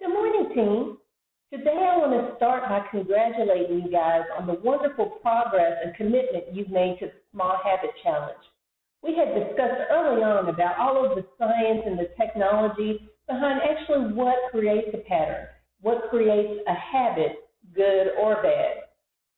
Good morning, team. Today I want to start by congratulating you guys on the wonderful progress and commitment you've made to the Small Habit Challenge. We had discussed early on about all of the science and the technology behind actually what creates a pattern, what creates a habit, good or bad.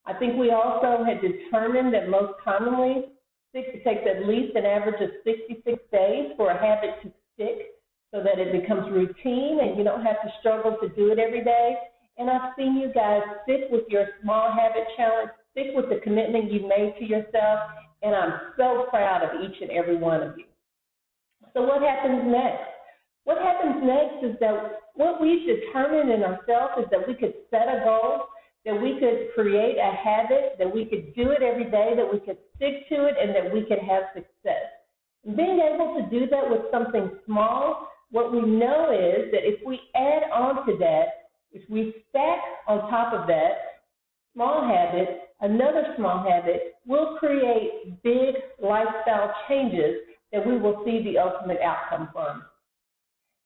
I think we also had determined that most commonly it takes at least an average of 66 days for a habit to stick so that it becomes routine and you don't have to struggle to do it every day. And I've seen you guys stick with your Small Habit Challenge, stick with the commitment you made to yourself, and I'm so proud of each and every one of you. So what happens next? What happens next is that what we've determined in ourselves is that we could set a goal, that we could create a habit, that we could do it every day, that we could stick to it, and that we could have success. And being able to do that with something small, what we know is that if we add on to that, if we stack on top of that small habit, another small habit, we'll create big lifestyle changes that we will see the ultimate outcome from.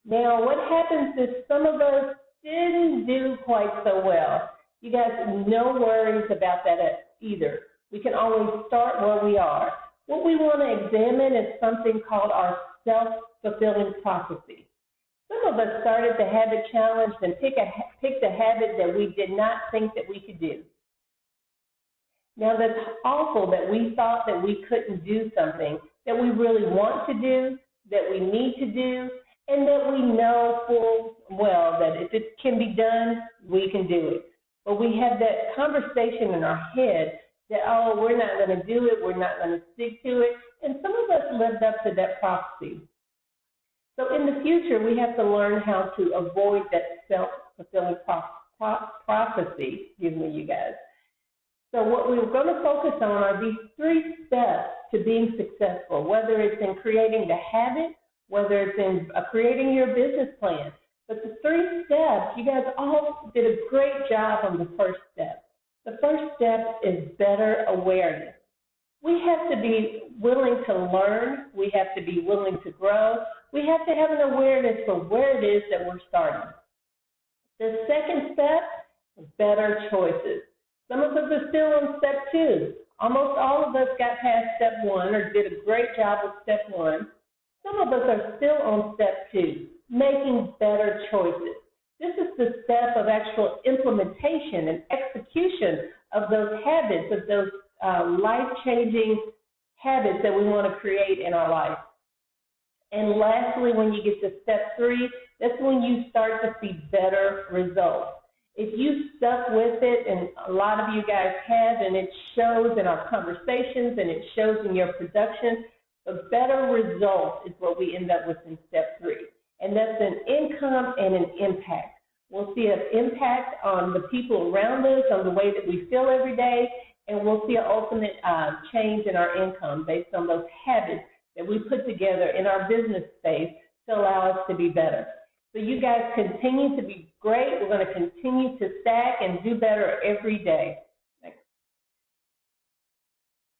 Now, what happens is some of us didn't do quite so well. You guys, no worries about that either. We can always start where we are. What we want to examine is something called our self-fulfilling prophecy. Some of us started the habit challenge and picked a habit that we did not think that we could do. Now, that's awful that we thought that we couldn't do something that we really want to do, that we need to do, and that we know full well that if it can be done, we can do it. But we have that conversation in our head that, oh, we're not going to do it, we're not going to stick to it, and some of us lived up to that prophecy. So in the future, we have to learn how to avoid that self-fulfilling prophecy, you guys. So what we're going to focus on are these 3 steps to being successful, whether it's in creating the habit, whether it's in creating your business plan. But the 3 steps, you guys all did a great job on the first step. The first step is better awareness. We have to be willing to learn. We have to be willing to grow. We have to have an awareness for where it is that we're starting. The second step is better choices. Some of us are still on step 2. Almost all of us got past step 1 or did a great job with step 1. Some of us are still on step 2, making better choices. This is the step of actual implementation and execution of those habits, of those life-changing habits that we want to create in our life. And lastly, when you get to step 3, that's when you start to see better results. If you stuck with it, and a lot of you guys have, and it shows in our conversations and it shows in your production, the better result is what we end up with in step 3. And that's an income and an impact. We'll see an impact on the people around us, on the way that we feel every day, and we'll see an ultimate change in our income based on those habits that we put together in our business space to allow us to be better. So you guys continue to be great. We're going to continue to stack and do better every day.